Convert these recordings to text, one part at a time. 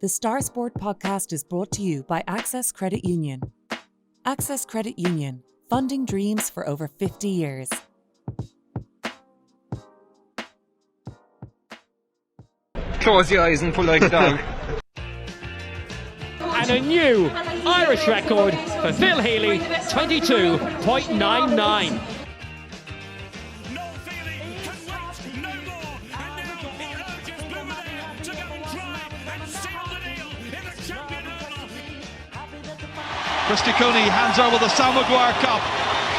The Star Sport podcast is brought to you by Access Credit Union. Access Credit Union, funding dreams for over 50 years. Close your eyes and pull like a dog. And a new Irish record for Phil Healy, 22.99. Christy Cooney hands over the Sam Maguire Cup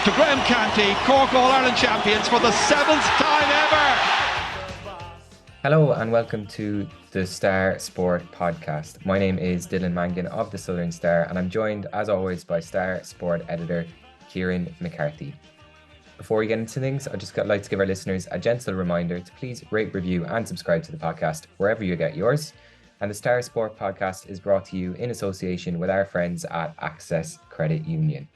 to Graham Canty, Cork All-Ireland champions for the 7th time ever. Hello and welcome to the Star Sport podcast. My name is Dylan Mangan of the Southern Star and I'm joined as always by Star Sport editor Kieran McCarthy. Before we get into things, I'd just like to give our listeners a gentle reminder to please rate, review and subscribe to the podcast wherever you get yours. And the Star Sport podcast is brought to you in association with our friends at Access Credit Union.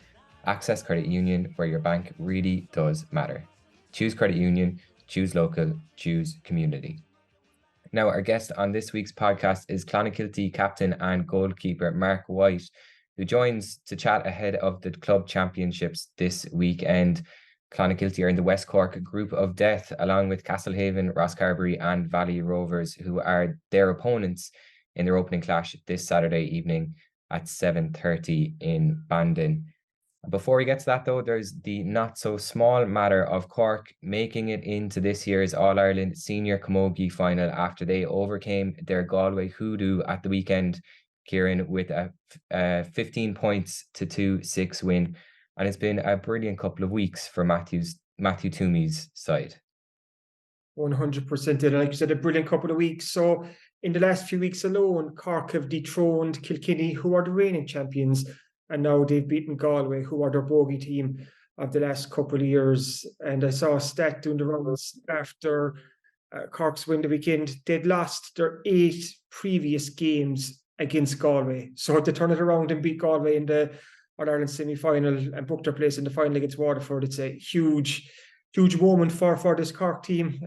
Access Credit Union, where your bank really does matter. Choose credit union, choose local, choose community. Now, our guest on this week's podcast is Clonakilty captain and goalkeeper Mark White, who joins to chat ahead of the club championships this weekend. Clonakilty are in the West Cork group of death, along with Castlehaven, Rosscarbery and Valley Rovers, who are their opponents in their opening clash this Saturday evening at 7:30 in Bandon. Before we get to that though, there's the not so small matter of Cork making it into this year's All-Ireland Senior Camogie final after they overcame their Galway hoodoo at the weekend, Kieran, with a 15 points to 2-6 win. And it's been a brilliant couple of weeks for Matthew Toomey's side. 100%. Like you said, a brilliant couple of weeks. So in the last few weeks alone, Cork have dethroned Kilkenny, who are the reigning champions. And now they've beaten Galway, who are their bogey team of the last couple of years. And I saw a stat doing the rounds after Cork's win the weekend. They'd lost their 8 previous games against Galway. So to turn it around and beat Galway in the All-Ireland semi-final and book their place in the final against Waterford, it's a huge moment for this Cork team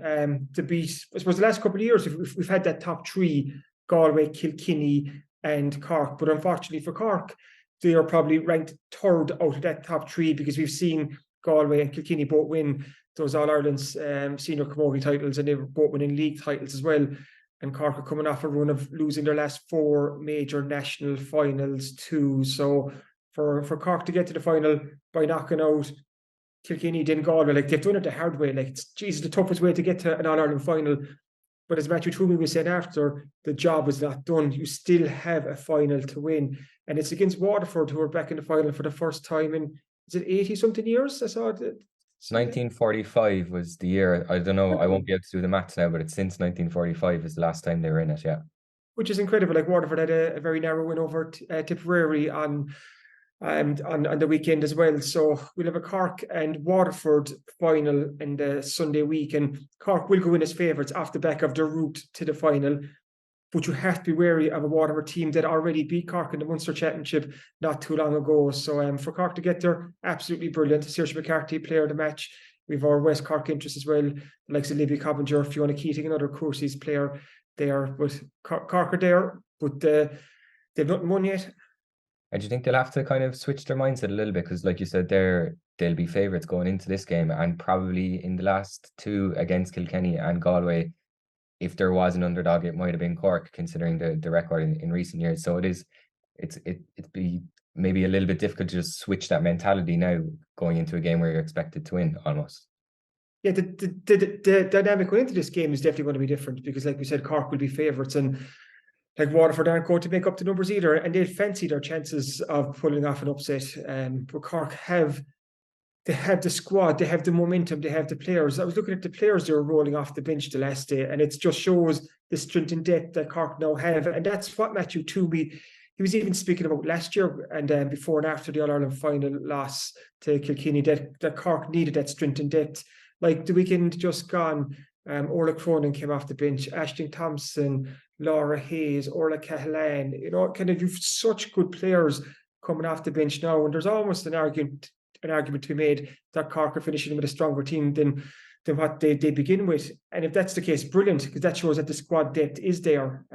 to beat. I suppose the last couple of years we've had that top 3, Galway, Kilkenny and Cork. But unfortunately for Cork, they are probably ranked 3rd out of that top 3 because we've seen Galway and Kilkenny both win those All-Ireland's senior camogie titles, and they were both winning league titles as well. And Cork are coming off a run of losing their last 4 major national finals too. So for Cork to get to the final by knocking out Kilkenny, then Galway, like they've done it the hard way. Like, it's the toughest way to get to an All-Ireland final. But as Matthew Toomey was saying after, the job is not done. You still have a final to win. And it's against Waterford, who are back in the final for the first time in, is it 80-something years? I saw it. 1945 was the year. I don't know. I won't be able to do the maths now, but it's since 1945 is the last time they were in it, yeah. Which is incredible. Like, Waterford had a very narrow win over Tipperary on the weekend as well. So we'll have a Cork and Waterford final in the Sunday week, and Cork will go in as favourites off the back of their route to the final. But you have to be wary of a Waterford team that already beat Cork in the Munster Championship not too long ago. So for Cork to get there, absolutely brilliant. Saoirse McCarthy, player of the match. We've our West Cork interest as well, the likes of Libby Cobbinger, Fiona Keating, another Coursies player there. But Cork are there, but they've not won yet. And do you think they'll have to kind of switch their mindset a little bit? Because like you said, they'll be favourites going into this game, and probably in the last 2 against Kilkenny and Galway, if there was an underdog, it might have been Cork, considering the record in recent years. So it'd be maybe a little bit difficult to just switch that mentality now going into a game where you're expected to win almost. Yeah, the dynamic going into this game is definitely going to be different because, like we said, Cork will be favourites, and like Waterford aren't going to make up the numbers either, and they'll fancy their chances of pulling off an upset. But Cork they have the squad, they have the momentum, they have the players. I was looking at the players they were rolling off the bench the last day, and it just shows the strength and depth that Cork now have. And that's what Matthew Toomey, he was even speaking about last year and before and after the All-Ireland final loss to Kilkenny, that Cork needed that strength and depth. Like the weekend just gone, Orla Cronin came off the bench, Aisling Thompson, Laura Hayes, Orla Cahalan, kind of you've such good players coming off the bench now, and there's almost an argument to be made that Cork are finishing with a stronger team than what they begin with. And if that's the case, brilliant, because that shows that the squad depth is there.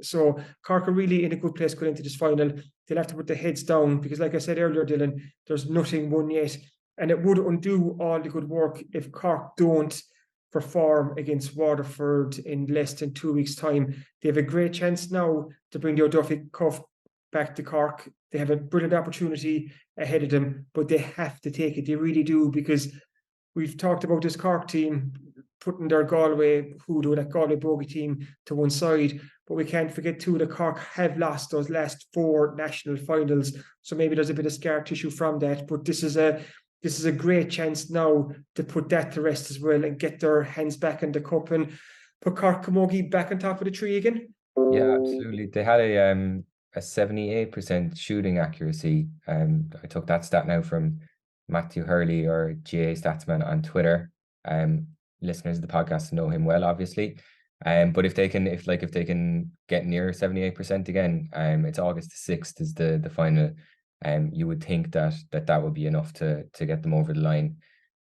So Cork are really in a good place going into this final. They'll have to put their heads down because, like I said earlier, Dylan, there's nothing won yet. And it would undo all the good work if Cork don't perform against Waterford in less than 2 weeks' time. They have a great chance now to bring the O'Duffy Cup back to Cork. They have a brilliant opportunity ahead of them, but they have to take it. They really do, because we've talked about this Cork team putting their Galway hoodoo, that Galway bogey team, to one side, but we can't forget too that Cork have lost those last 4 national finals, so maybe there's a bit of scar tissue from that. But this is a great chance now to put that to rest as well and get their hands back in the cup and put Cork camogie back on top of the tree again. Yeah, absolutely. They had a 78% shooting accuracy. I took that stat now from Matthew Hurley, or GA Statsman, on Twitter. Listeners of the podcast know him well, obviously. But if they can get near 78% again, it's August the 6th is the final. You would think that would be enough to get them over the line.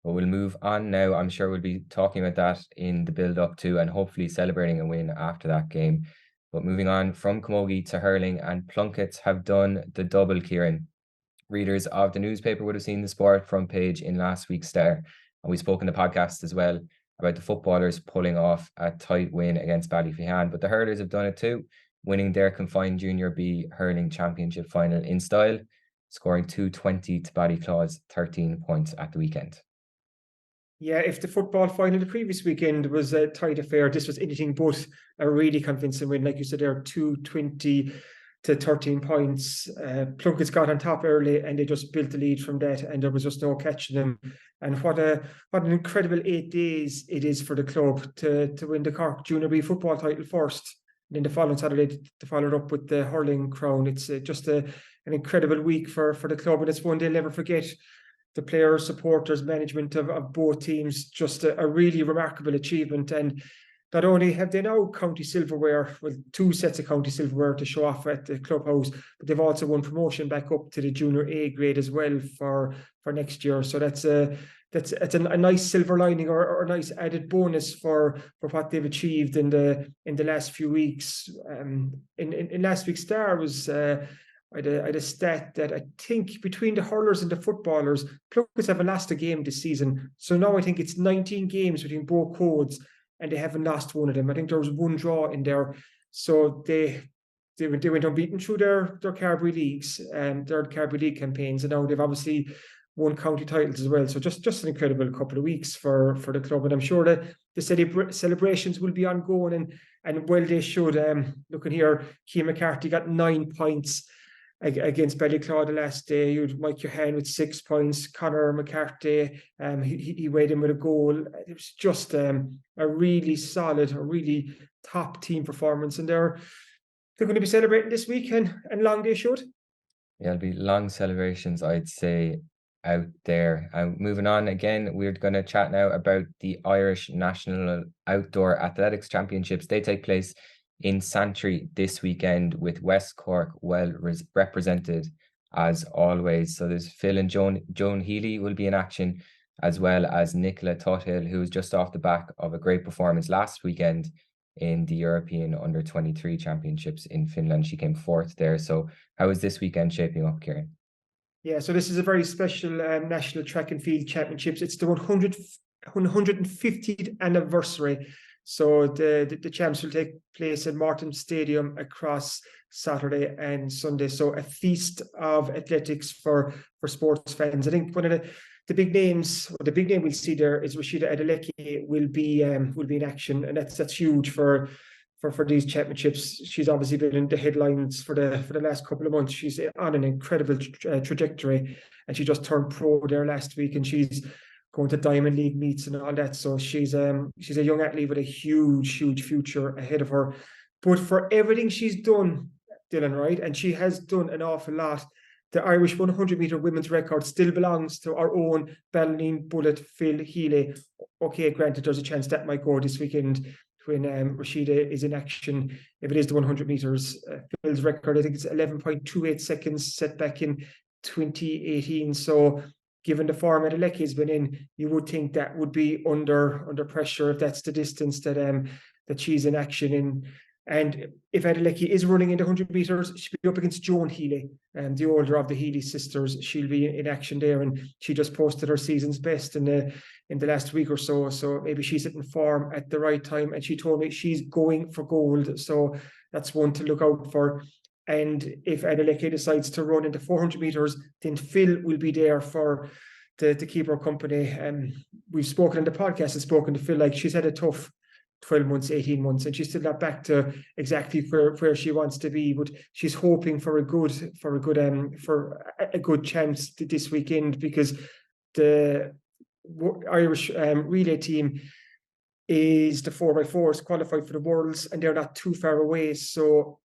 But we'll move on now. I'm sure we'll be talking about that in the build up to, and hopefully celebrating a win after that game. But moving on from camogie to hurling, and Plunkett have done the double, Kieran. Readers of the newspaper would have seen the sport front page in last week's Star, and we spoke in the podcast as well about the footballers pulling off a tight win against Ballyclough, but the hurlers have done it too, winning their confined Junior B hurling championship final in style, scoring 220 to Ballyclough's 13 points at the weekend. Yeah, if the football final the previous weekend was a tight affair, this was anything but a really convincing win. Like you said, there 220 to 13 points. Plunkett's got on top early and they just built the lead from that, and there was just no catching them. And what an incredible 8 days it is for the club to win the Cork Junior B football title first. And then the following Saturday to follow it up with the hurling crown. It's just an incredible week for the club, and it's one they'll never forget. The players, supporters, management of both teams, just a really remarkable achievement. And not only have they now county silverware, well, 2 sets of county silverware to show off at the clubhouse, but they've also won promotion back up to the Junior A grade as well for next year. So that's a nice silver lining, or a nice added bonus for what they've achieved in the last few weeks. In last week's Star was. I had a stat that I think between the hurlers and the footballers, Plunkett haven't lost a game this season. So now I think it's 19 games between both codes, and they haven't lost one of them. I think there was 1 draw in there. So they went unbeaten through their Carbery leagues and their Carbery League campaigns, and now they've obviously won county titles as well. So just an incredible couple of weeks for the club, and I'm sure that the celebrations will be ongoing, and well they should. Looking here, Cian McCarthy got 9 points against Ballyclough the last day. You had Mike Johan with 6 points, Conor McCarthy, he weighed in with a goal. It was just a really solid, a really top team performance, and they're going to be celebrating this weekend, and long they should. Yeah, it'll be long celebrations, I'd say, out there. Moving on again, we're going to chat now about the Irish National Outdoor Athletics Championships. They take place in Santry this weekend, with West Cork well represented as always. So there's Phil and Joan Healy will be in action, as well as Nicola Tuthill, who was just off the back of a great performance last weekend in the European Under-23 Championships in Finland. She came 4th there. So how is this weekend shaping up, Kieran? Yeah, so this is a very special National Track and Field Championships. It's the 150th anniversary. So the champs will take place at Martin Stadium across Saturday and Sunday. So a feast of athletics for sports fans. I think one of the big names, or the big name we'll see there, is Rashida Adeleke will be in action, and that's huge for these championships. She's obviously been in the headlines for the last couple of months. She's on an incredible trajectory, and she just turned pro there last week, and she's going to Diamond League meets and all that. So she's a young athlete with a huge future ahead of her. But for everything she's done, Dylan, right, and she has done an awful lot, the Irish 100-metre women's record still belongs to our own Ballerine Bullet, Phil Healy. Okay, granted, there's a chance that might go this weekend when Rashida is in action. If it is the 100 metres, Phil's record, I think it's 11.28 seconds, set back in 2018. So given the form Adeleke has been in, you would think that would be under pressure if that's the distance that she's in action in. And if Adeleke is running into 100 metres, she'll be up against Joan Healy, the older of the Healy sisters. She'll be in action there, and she just posted her season's best in the last week or so. So maybe she's hitting form at the right time, and she told me she's going for gold. So that's one to look out for. And if Adeleke decides to run into 400 metres, then Phil will be there for to keep her company. We've spoken in the podcast and spoken to Phil, like she's had a tough 12 months, 18 months, and she's still not back to exactly where she wants to be, but she's hoping for a good chance this weekend, because the Irish relay team is the 4x4s qualified for the Worlds, and they're not too far away. So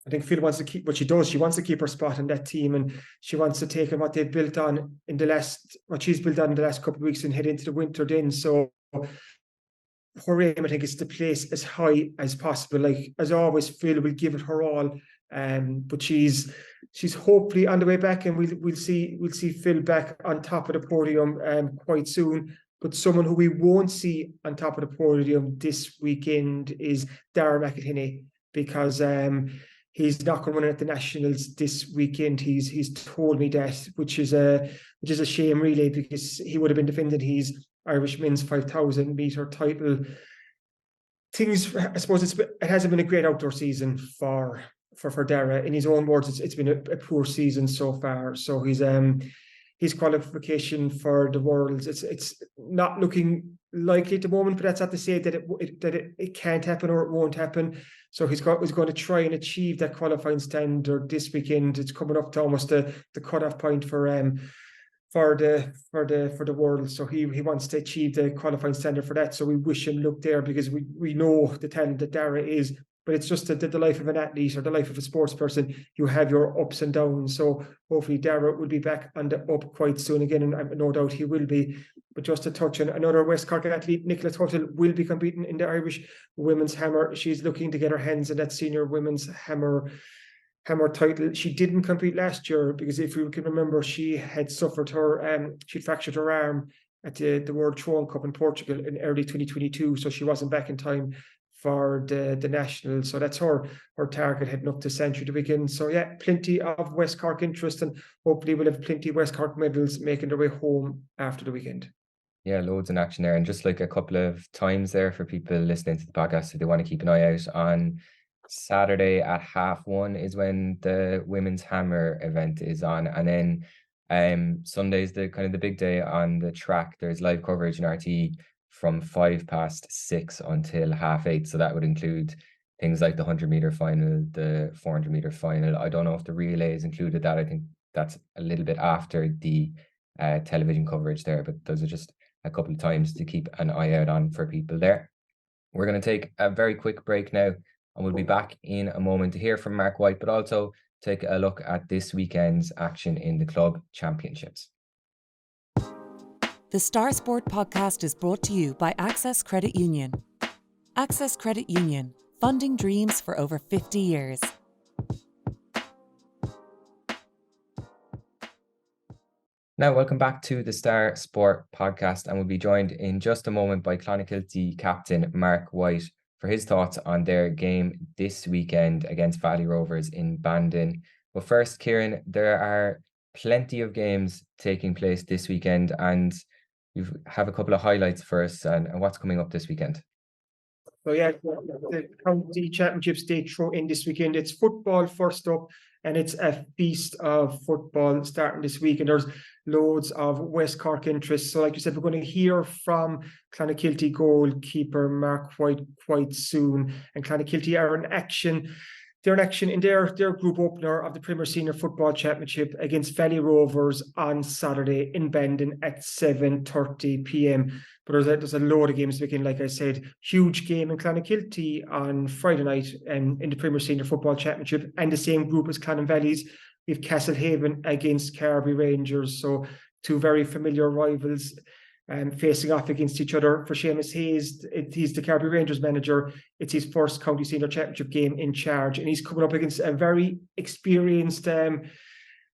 I think Phil wants to keep what she does. She wants to keep her spot in that team, and she wants to take on what they've built on what she's built on in the last couple of weeks and head into the winter then. So her aim, I think, is to place as high as possible. Like as always, Phil will give it her all. But she's hopefully on the way back, and we'll see Phil back on top of the podium quite soon. But someone who we won't see on top of the podium this weekend is Dara McElhinney, because he's not going to run at the Nationals this weekend. He's told me that, which is a shame really, because he would have been defending his Irish men's 5,000 metre title. I suppose it hasn't been a great outdoor season for Dara. In his own words, it's been a poor season so far. So his qualification for the Worlds, it's not looking likely at the moment, but that's not to say that it can't happen or it won't happen. So he's going to try and achieve that qualifying standard this weekend. It's coming up to almost the cutoff point for the World. So he wants to achieve the qualifying standard for that. So we wish him luck there, because we know the talent that Dara is. But it's just the life of an athlete or the life of a sports person. You have your ups and downs. So hopefully Dara will be back on the up quite soon again, and no doubt he will be. But just to touch on another West Cork athlete, Nicola Tuttle will be competing in the Irish women's hammer. She's looking to get her hands on that senior women's hammer title. She didn't compete last year because, if you can remember, she had suffered she fractured her arm at the World Throwing Cup in Portugal in early 2022. So she wasn't back in time for the national. So that's her target heading up to Century to begin. So yeah, plenty of West Cork interest, and hopefully we'll have plenty of West Cork medals making their way home after the weekend. Yeah, loads in action there. And just like a couple of times there for people listening to the podcast, if they want to keep an eye out, on Saturday at 1:30 is when the women's hammer event is on. And then Sunday's the kind of the big day on the track. There's live coverage in RT from 6:05 until 8:30. So that would include things like the 100-meter final, the 400-meter final. I don't know if the relay is included. That I think that's a little bit after the television coverage there, but those are just a couple of times to keep an eye out on for people there. We're going to take a very quick break now, and we'll be back in a moment to hear from Mark White, but also take a look at this weekend's action in the club championships. The Star Sport podcast is brought to you by Access Credit Union. Access Credit Union, funding dreams for over 50 years. Now, welcome back to the Star Sport podcast, and we'll be joined in just a moment by Clonakilty captain Mark White for his thoughts on their game this weekend against Valley Rovers in Bandon. But first, Kieran, there are plenty of games taking place this weekend, and you have a couple of highlights for us and what's coming up this weekend. So yeah, the county championships they throw in this weekend. It's football first up, and it's a feast of football starting this week, and there's loads of West Cork interest. So like you said, we're going to hear from Clonakilty goalkeeper Mark White quite soon, and Clonakilty are in action. They're in action in their group opener of the Premier Senior Football Championship against Valley Rovers on Saturday in Bandon at 7:30 p.m. But there's a load of games begin. Like I said, huge game in Clonakilty on Friday night in the Premier Senior Football Championship, and the same group as Clon and Valleys. We have Castlehaven against Carby Rangers, so two very familiar rivals facing off against each other. For Seamus Hayes, he's the Carby Rangers manager. It's his first county senior championship game in charge, and he's coming up against a very experienced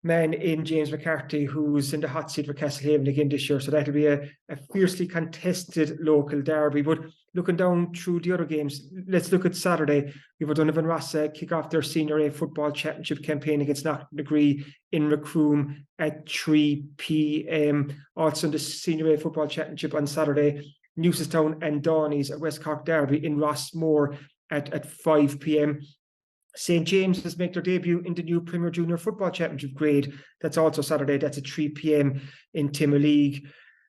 man in James McCarthy, who's in the hot seat for Castlehaven again this year. So that'll be a fiercely contested local derby. But looking down through the other games, let's look at Saturday. We've O'Donovan Rossa kick off their Senior A Football Championship campaign against Knocknagree in Macroom at 3 p.m. Also in the Senior A Football Championship on Saturday, Newcestown and Dawneys at West Cork Derby in Rossmore at 5 p.m. St. James's make their debut in the new Premier Junior Football Championship grade. That's also Saturday. That's at 3 p.m. in Timoleague.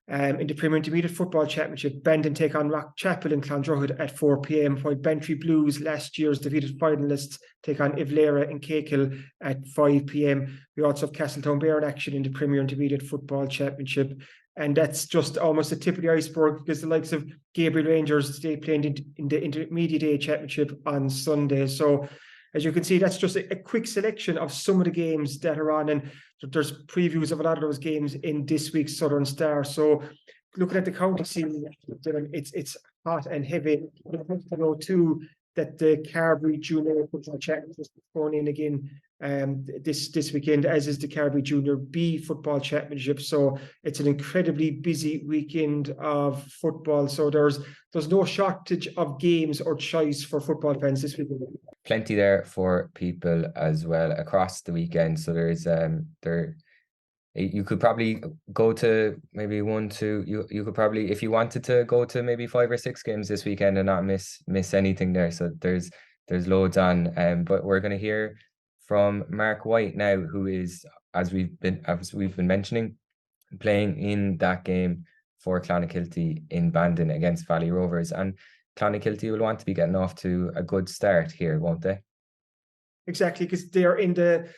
In the Premier Intermediate Football Championship, Bandon take on Rockchapel in Clondrohid at 4 p.m. while Bantry Blues, last year's defeated finalists, take on Ivlera in Cahill at 5 p.m. We also have Castletown Bear in action in the Premier Intermediate Football Championship. And that's just almost the tip of the iceberg, because the likes of Gabriel Rangers, they playing in the Intermediate A Championship on Sunday. So as you can see, that's just a quick selection of some of the games that are on, and there's previews of a lot of those games in this week's Southern Star. So looking at the county scene, it's hot and heavy. I know too that the Carbery Junior Football Championship is going in again this weekend, as is the Carbery Junior B Football Championship. So it's an incredibly busy weekend of football. So there's no shortage of games or choice for football fans this weekend. Plenty there for people as well across the weekend. So there's you could probably go to maybe you could probably, if you wanted to, go to maybe 5 or 6 games this weekend and not miss anything there. So there's loads on. But we're going to hear from Mark White now, who is, as we've been mentioning, playing in that game for Clonakilty in Bandon against Valley Rovers. And Clonakilty will want to be getting off to a good start here, won't they? Exactly, because they are in the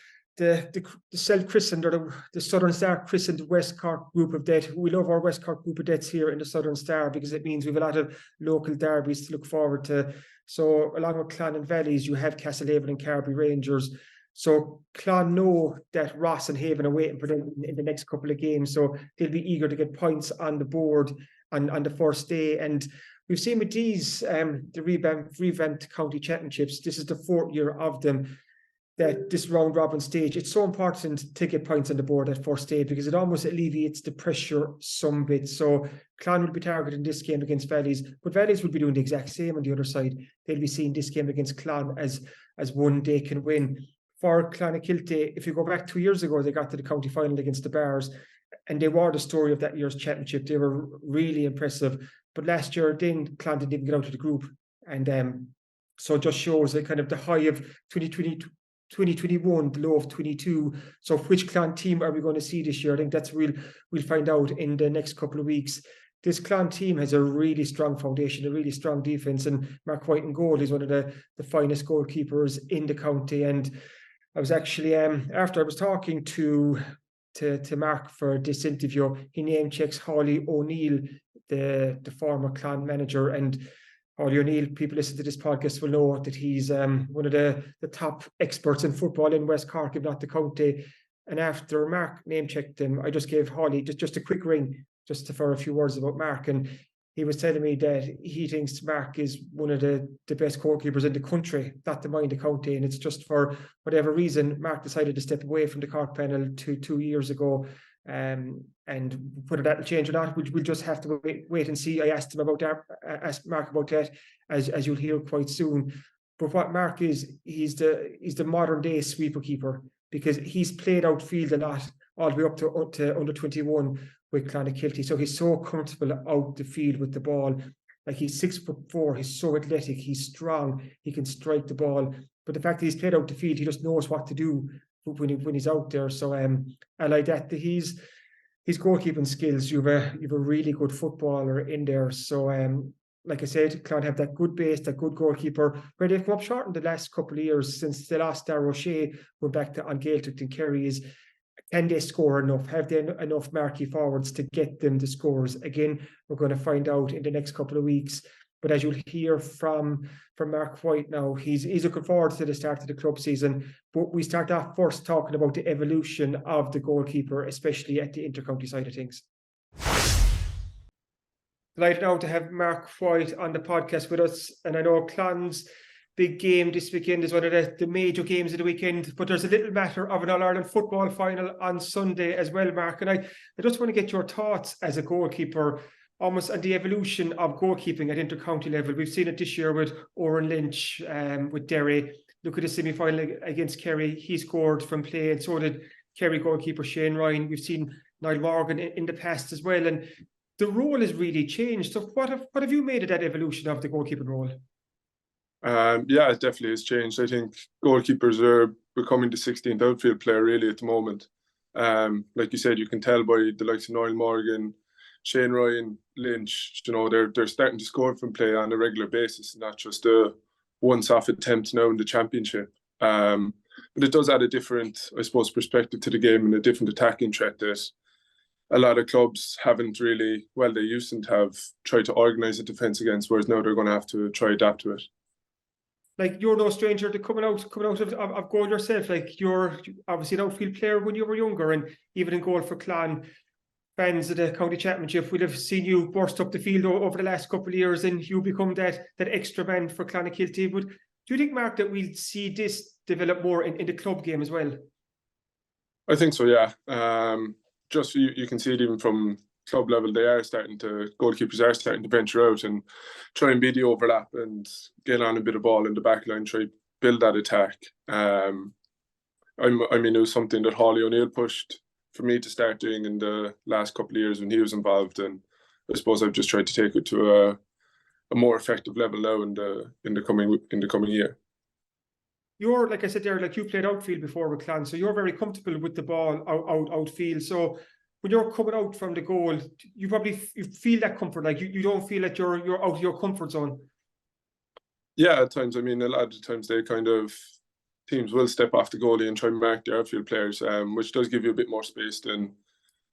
self-christened, or the Southern Star christened West Cork group of death. We love our West Cork group of deaths here in the Southern Star, because it means we have a lot of local derbies to look forward to. So along with Clon and Valleys, you have Castlehaven and Carbery Rangers. So Clon know that Ross and Haven are waiting for them in the next couple of games. So they'll be eager to get points on the board on the first day. And we've seen with these, the revamped county championships, this is the 4th year of them, that this round robin stage, it's so important to get points on the board at first day, because it almost alleviates the pressure some bit. So Clon will be targeting this game against Valleys, but Valleys will be doing the exact same on the other side. They'll be seeing this game against Clon as one they can win. For Clonakilty, if you go back 2 years ago, they got to the county final against the Bars, and they were the story of that year's championship. They were really impressive. But last year, then Clon didn't even get out of the group. And so it just shows a kind of the high of 2021, the low of 22. So which Clon team are we going to see this year? I think that's we'll find out in the next couple of weeks. This Clon team has a really strong foundation, a really strong defence, and Mark White in goal is one of the finest goalkeepers in the county. And I was actually, after I was talking to Mark for this interview, he name checks Hawley O'Neill, the former Clon manager. And Hawley O'Neill, people listen to this podcast will know that he's one of the top experts in football in West Cork, if not the county. And after Mark name checked him, I just gave Hawley just a quick ring, just for a few words about Mark. And he was telling me that he thinks Mark is one of the best goalkeepers in the country, not to mind the county. And it's just for whatever reason, Mark decided to step away from the Cork panel 2 years ago. And whether that will change or not, we'll just have to wait and see. I asked him about that, asked Mark about that, as you'll hear quite soon. But what Mark is, he's the modern day sweeper keeper, because he's played outfield a lot, all the way up to under 21 with Clonakilty. So he's so comfortable out the field with the ball. Like, he's 6'4", he's so athletic, he's strong, he can strike the ball. But the fact that he's played out the field, he just knows what to do when he's out there. So I like that his goalkeeping skills. You have a really good footballer in there. So like I said, Clon have that good base, that good goalkeeper, where they've come up short in the last couple of years since they lost Dar Roche, went back to on Gaeltacht and Kerry. Is, can they score enough? Have they enough marquee forwards to get them the scores? Again, we're going to find out in the next couple of weeks. But as you'll hear from Mark White now, he's looking forward to the start of the club season. But we start off first talking about the evolution of the goalkeeper, especially at the intercounty side of things. Delighted now to have Mark White on the podcast with us. And I know Clon's big game this weekend, is one of the major games of the weekend, but there's a little matter of an All-Ireland football final on Sunday as well, Mark. And I just want to get your thoughts as a goalkeeper, almost on the evolution of goalkeeping at inter-county level. We've seen it this year with Oran Lynch, with Derry. Look at the semi-final against Kerry. He scored from play, and so did Kerry goalkeeper Shane Ryan. We've seen Niall Morgan in the past as well. And the role has really changed. So what have you made of that evolution of the goalkeeping role? Yeah, it definitely has changed. I think goalkeepers are becoming the 16th outfield player really at the moment. Like you said, you can tell by the likes of Niall Morgan, Shane Ryan, Lynch, they're starting to score from play on a regular basis, not just a once-off attempt now in the championship. But it does add a different, I suppose, perspective to the game and a different attacking threat that a lot of clubs haven't really, well, they used to have tried to organise a defence against, whereas now they're going to have to try adapt to it. Like, you're no stranger to coming out of goal yourself. Like, you're obviously an outfield player when you were younger, and even in goal for Clan. Fans of the county championship would have seen you burst up the field over the last couple of years, and you become that extra man for Clonakilty. But do you think, Mark, that we'll see this develop more in the club game as well? I think so, yeah. Just you can see it even from club level. Goalkeepers are starting to venture out and try and be the overlap and get on a bit of ball in the back line, try build that attack. I mean, it was something that Hawley O'Neill pushed for me to start doing in the last couple of years when he was involved, and I suppose I've just tried to take it to a more effective level now in the coming year. You're, like I said there, like, you played outfield before with Clan, so you're very comfortable with the ball outfield. So when you're coming out from the goal, you feel that comfort. Like, you don't feel that you're out of your comfort zone. Yeah, at times. I mean, a lot of the times teams will step off the goalie and try and mark the outfield players, which does give you a bit more space than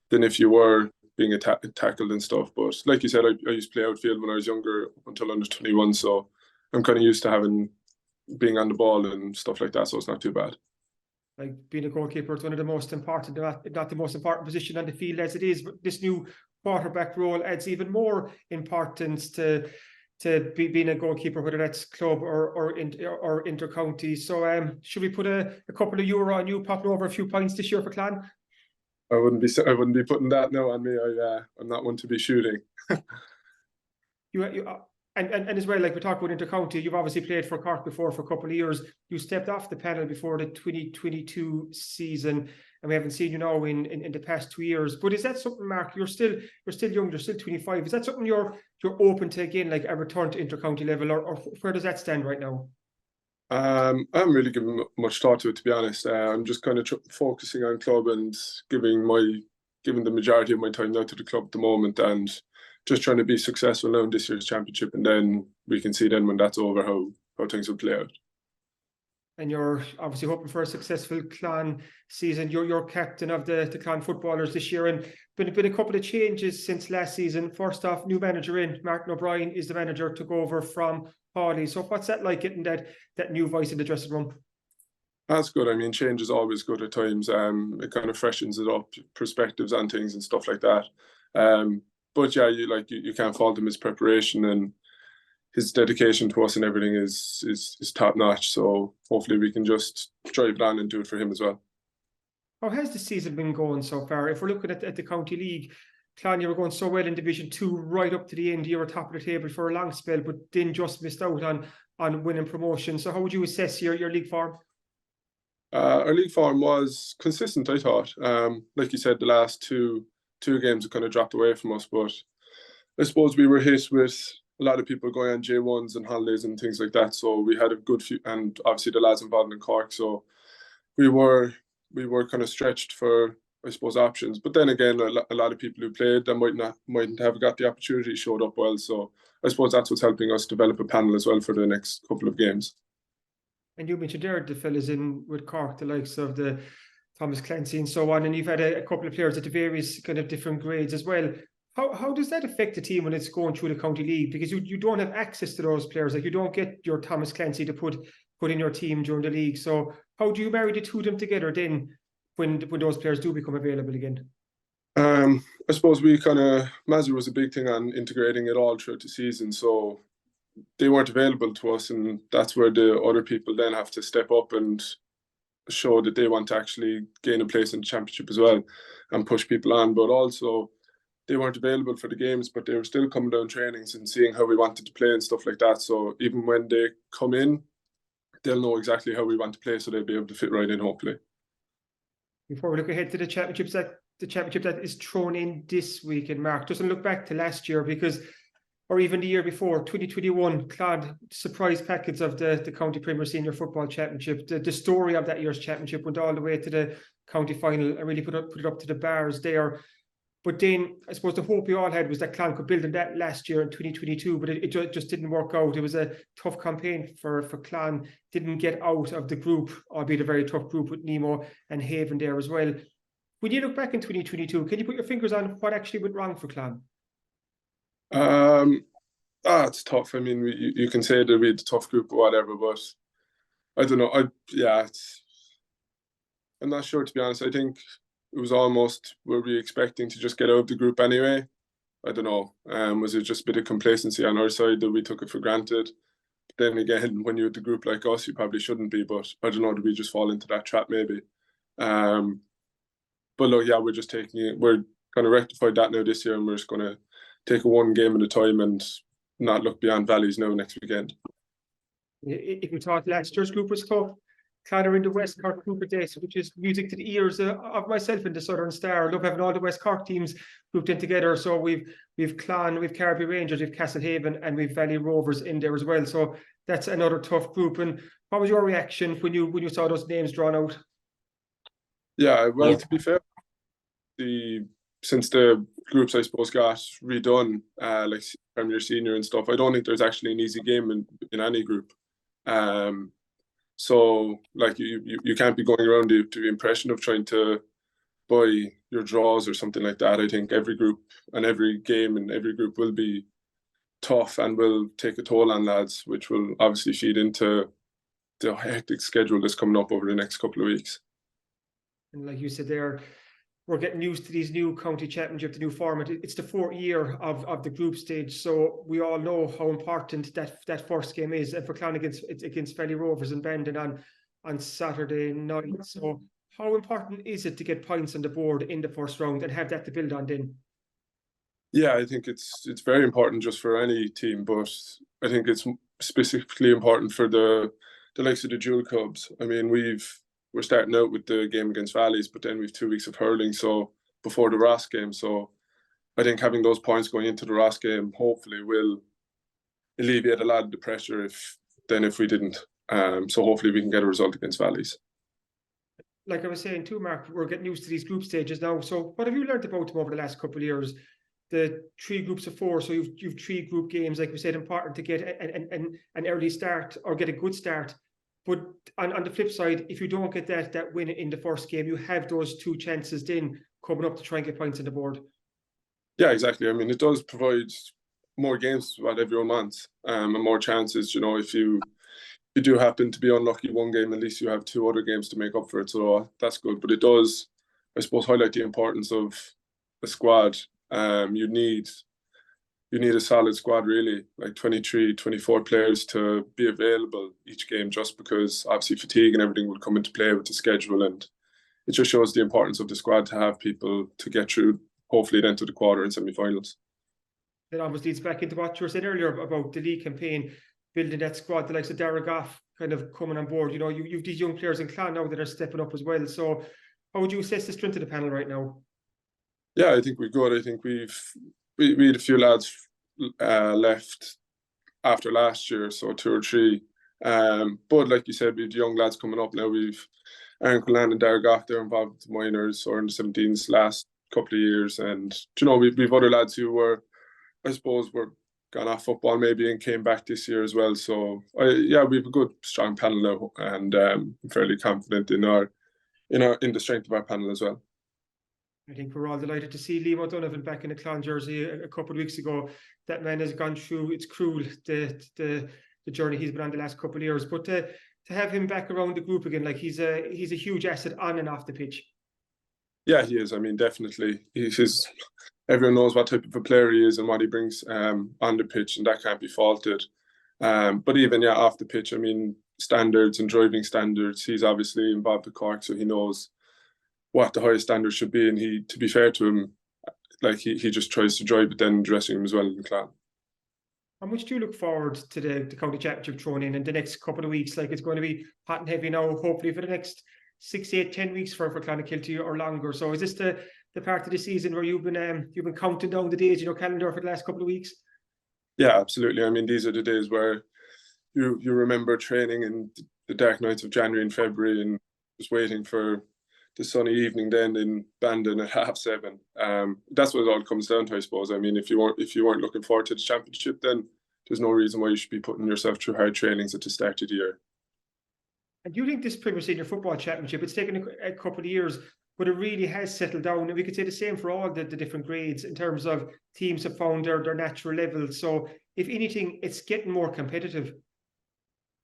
if you were being tackled and stuff. But like you said, I used to play outfield when I was younger, up until under 21, so I'm kind of used to being on the ball and stuff like that, so it's not too bad. Like, being a goalkeeper is one of the most important, not the most important position on the field as it is, but this new quarterback role adds even more importance to being a goalkeeper, whether that's club or inter-county. So should we put a couple of euro on you popping over a few points this year for Clan? I wouldn't be putting that now on me. I'm not one to be shooting. And as well, like we talked about inter-county, you've obviously played for Cork before for a couple of years. You stepped off the panel before the 2022 season, and we haven't seen you now in the past 2 years. But is that something, Mark? You're still young. You're still 25. Is that something you're open to again, like a return to inter-county level, or where does that stand right now? I haven't really given much thought to it, to be honest. I'm just kind of focusing on club and giving the majority of my time now to the club at the moment, and just trying to be successful now in this year's championship, and then we can see then when that's over how things will play out. And you're obviously hoping for a successful Clan season. You're captain of the Clan footballers this year, and been a couple of changes since last season. First off, new manager in, Martin O'Brien is the manager, took over from Hawley. So what's that like, getting that new voice in the dressing room? That's good. I mean, change is always good at times. It kind of freshens it up, perspectives on things and stuff like that. But yeah, you can't fault him. His preparation and his dedication to us and everything is top notch. So hopefully we can just drive it on and do it for him as well. How has the season been going so far? If we're looking at the county league, Clan, you were going so well in Division 2 right up to the end. You were top of the table for a long spell, but then just missed out on winning promotion. So how would you assess your league form? Our league form was consistent, I thought. Like you said, the last two games have kind of dropped away from us, but I suppose we were hit with a lot of people going on J1s and holidays and things like that. So we had a good few, and obviously the lads involved in Cork. So we were kind of stretched for, I suppose, options. But then again, a lot of people who played that mightn't have got the opportunity showed up well. So I suppose that's what's helping us develop a panel as well for the next couple of games. And you mentioned there the fellas in with Cork, the likes of the Thomas Clancy and so on, and you've had a couple of players at the various kind of different grades as well. How does that affect the team when it's going through the county league? Because you don't have access to those players. Like, you don't get your Thomas Clancy to put in your team during the league. So how do you marry the two of them together then when those players do become available again? I suppose Mazur was a big thing on integrating it all throughout the season. So they weren't available to us, and that's where the other people then have to step up and show that they want to actually gain a place in the championship as well and push people on. But also, they weren't available for the games, but they were still coming down trainings and seeing how we wanted to play and stuff like that. So even when they come in, they'll know exactly how we want to play, so they'll be able to fit right in, hopefully. Before we look ahead to the championship that is thrown in this weekend, Mark, doesn't look back to last year or even the year before, 2021, Clod surprise packets of the County Premier Senior Football Championship. The story of that year's championship went all the way to the county final and really put it up to the bars there. But then I suppose the hope we all had was that Clon could build on that last year in 2022, but it just didn't work out. It was a tough campaign for Clon. Didn't get out of the group, albeit a very tough group with Nemo and Haven there as well. When you look back in 2022, can you put your fingers on what actually went wrong for Clon? It's tough. I mean, you can say that we had a tough group or whatever, but I don't know. I'm not sure, to be honest. I think it was almost, were we expecting to just get out of the group anyway? I don't know. Was it just a bit of complacency on our side that we took it for granted? But then again, when you're at the group like us, you probably shouldn't be. But I don't know, did we just fall into that trap maybe? But look, yeah, we're just taking it. We're going to rectify that now this year, and we're just going to take it one game at a time and not look beyond valleys now next weekend. If we thought last year's group was tough, Clon are in the West Cork group of days, which is music to the ears of myself and the Southern Star. I love having all the West Cork teams grouped in together. So we've Clon, we've Carby Rangers, we've Castlehaven, and we've Valley Rovers in there as well. So that's another tough group. And what was your reaction when you saw those names drawn out? Yeah, well, to be fair, since the groups, I suppose, got redone, like Premier Senior and stuff, I don't think there's actually an easy game in any group. So, like, you can't be going around to the impression of trying to buy your draws or something like that. I think every group and every game in every group will be tough and will take a toll on lads, which will obviously feed into the hectic schedule that's coming up over the next couple of weeks. And like you said there, we're getting used to these new county championship, the new format. It's the 4th year of the group stage, so we all know how important that first game is. And for Clon against Valley Rovers and Bandon on Saturday night. So how important is it to get points on the board in the first round and have that to build on then? Yeah, I think it's very important just for any team, but I think it's specifically important for the likes of the dual clubs. I mean, we're starting out with the game against Valleys, but then we've 2 weeks of hurling, so before the Ross game. So I think having those points going into the Ross game hopefully will alleviate a lot of the pressure if we didn't. So hopefully we can get a result against Valleys. Like I was saying too, Mark, we're getting used to these group stages now. So what have you learned about them over the last couple of years? The 3 groups of 4, so you've 3 group games, like we said, important to get an early start or get a good start. But on the flip side, if you don't get that win in the first game, you have those 2 chances then coming up to try and get points on the board. Yeah, exactly. I mean, it does provide more games what everyone wants, and more chances. You know, if you do happen to be unlucky one game, at least you have 2 other games to make up for it. So that's good. But it does, I suppose, highlight the importance of a squad. You need a solid squad, really, like 23, 24 players to be available each game, just because obviously fatigue and everything will come into play with the schedule. And it just shows the importance of the squad to have people to get through, hopefully then to the quarter and semi-finals. That almost leads back into what you were saying earlier about the league campaign, building that squad, the likes of Dara Goff kind of coming on board. You know, you've these young players in Clon now that are stepping up as well. So how would you assess the strength of the panel right now? Yeah, I think we're good. I think we had a few lads left after last year, so 2 or 3. But like you said, we have young lads coming up now. We've Aaron Cullen and Dara Goff, they're involved with the minors or in the 17s last couple of years. And, you know, we've other lads who were gone off football maybe and came back this year as well. So, we have a good, strong panel now, and I'm fairly confident in the strength of our panel as well. I think we're all delighted to see Liam O'Donovan back in the Clon jersey a couple of weeks ago. That man has gone through, it's cruel, the journey he's been on the last couple of years. But to have him back around the group again, like he's a huge asset on and off the pitch. Yeah, he is. I mean, definitely. Everyone knows what type of a player he is and what he brings on the pitch, and that can't be faulted. But even off the pitch, I mean, standards and driving standards, he's obviously involved with Cork, so he knows what the highest standards should be. And he, to be fair to him, like he just tries to drive it then in the dressing room as well in the Clan. How much do you look forward to the county championship thrown in the next couple of weeks? Like, it's going to be hot and heavy now, hopefully for the next 6, 8, 10 weeks for Clonakilty or longer. So is this the part of the season where you've been counting down the days in your calendar for the last couple of weeks? Yeah, absolutely. I mean, these are the days where you remember training in the dark nights of January and February and just waiting for the sunny evening then in Bandon at 7:30. That's what it all comes down to, I suppose. I mean, if you weren't looking forward to the championship, then there's no reason why you should be putting yourself through hard trainings at the start of the year. And do you think this Premier Senior Football Championship, it's taken a couple of years, but it really has settled down? And we could say the same for all the different grades in terms of teams have found their natural level. So if anything, it's getting more competitive.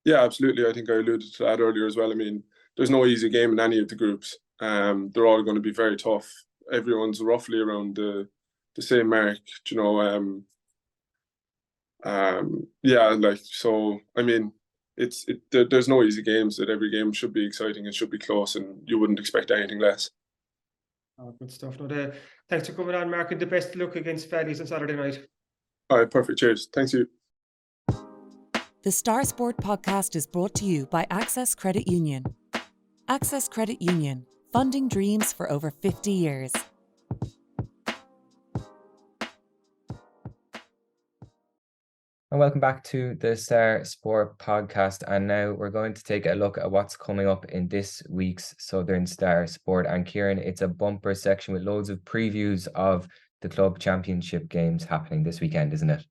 Yeah, absolutely. I think I alluded to that earlier as well. I mean, there's no easy game in any of the groups. They're all going to be very tough. Everyone's roughly around the same mark, you know. So I mean, there's no easy games. That every game should be exciting and should be close, and you wouldn't expect anything less. Oh, good stuff. No, thanks for coming on, Mark, and the best luck against Valleys on Saturday night. All right, perfect. Cheers. Thanks you. The Star Sport podcast is brought to you by Access Credit Union. Access Credit Union, funding dreams for over 50 years. And welcome back to the Star Sport podcast. And now we're going to take a look at what's coming up in this week's Southern Star Sport. And Kieran, it's a bumper section with loads of previews of the club championship games happening this weekend, isn't it?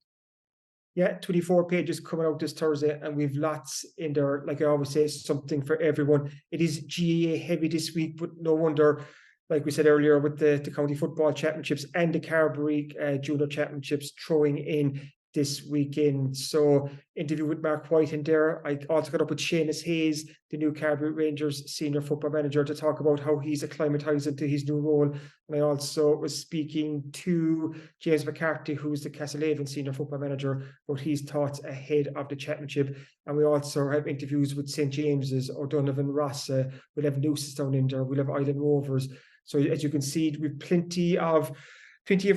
Yeah, 24 pages coming out this Thursday, and we've lots in there. Like I always say, something for everyone. It is GAA heavy this week, but no wonder, like we said earlier, with the County Football Championships and the Carberry Junior Championships throwing in this weekend. So interview with Mark White in there. I also got up with Seamus Hayes, the new Carberry Rangers senior football manager, to talk about how he's acclimatising to his new role. And I also was speaking to James McCarthy, who's the Castlehaven senior football manager, about his thoughts ahead of the championship. And we also have interviews with St. James's, O'Donovan Ross. We'll have Nooses down in there. We'll have Island Rovers. So as you can see, we've plenty of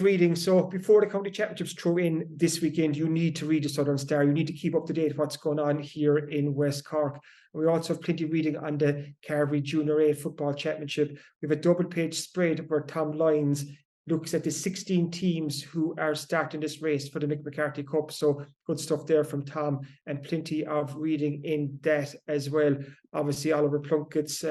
reading. So before the county championships throw in this weekend, you need to read the Southern Star. You need to keep up to date with what's going on here in West Cork. And we also have plenty of reading on the Carberry Junior A Football Championship. We have a double page spread where Tom Lyons looks at the 16 teams who are starting this race for the Mick McCarthy Cup. So good stuff there from Tom, and plenty of reading in that as well. Obviously, Oliver Plunkett's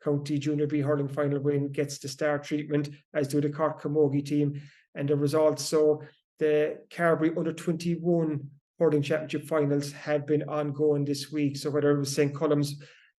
County Junior B hurling final win gets the star treatment, as do the Cork camogie team. And the results, so the Carberry under-21 hurling championship finals have been ongoing this week. So whether it was St. Colum's,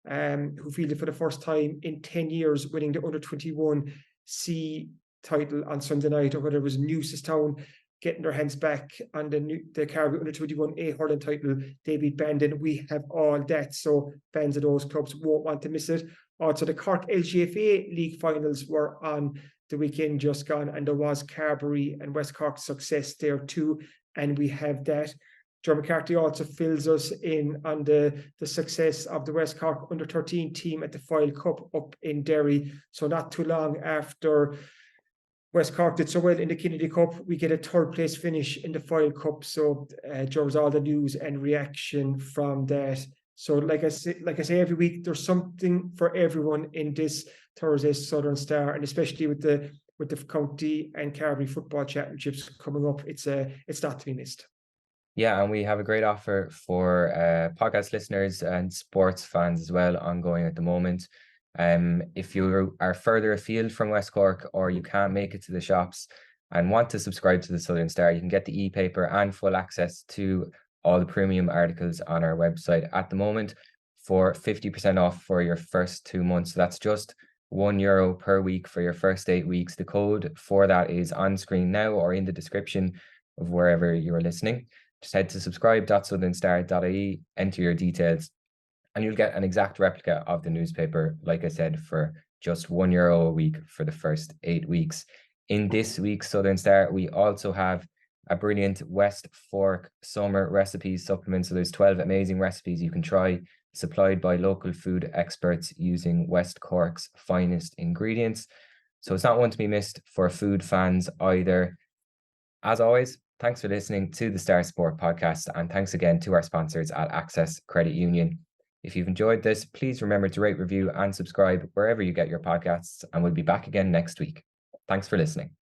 who fielded for the first time in 10 years, winning the under-21 C title on Sunday night, or whether it was Newcestown getting their hands back on the Carberry under-21 A hurling title, they beat Bandon. We have all that, so fans of those clubs won't want to miss it. Also, the Cork LGFA League finals were on the weekend just gone, and there was Carberry and West Cork success there too, and we have that. Joe McCarthy also fills us in on the success of the West Cork under-13 team at the Foyle Cup up in Derry. So not too long after West Cork did so well in the Kennedy Cup, we get a third place finish in the Foyle Cup. So Joe's all the news and reaction from that. So like I say every week, there's something for everyone in this Thursday's Southern Star, and especially with the County and Carberry Football Championships coming up, it's not to be missed. Yeah, and we have a great offer for podcast listeners and sports fans as well ongoing at the moment. If you are further afield from West Cork, or you can't make it to the shops and want to subscribe to the Southern Star, you can get the e-paper and full access to all the premium articles on our website at the moment for 50% off for your first 2 months. So that's just €1 per week for your first 8 weeks. The code for that is on screen now or in the description of wherever you're listening. Just head to subscribe.southernstar.ie, enter your details, and you'll get an exact replica of the newspaper, like I said, for just €1 a week for the first 8 weeks. In this week's Southern Star, we also have a brilliant West Cork summer recipes supplement. So there's 12 amazing recipes you can try, supplied by local food experts using West Cork's finest ingredients. So it's not one to be missed for food fans either. As always, thanks for listening to the Star Sport podcast, and thanks again to our sponsors at Access Credit Union. If you've enjoyed this, please remember to rate, review and subscribe wherever you get your podcasts, and we'll be back again next week. Thanks for listening.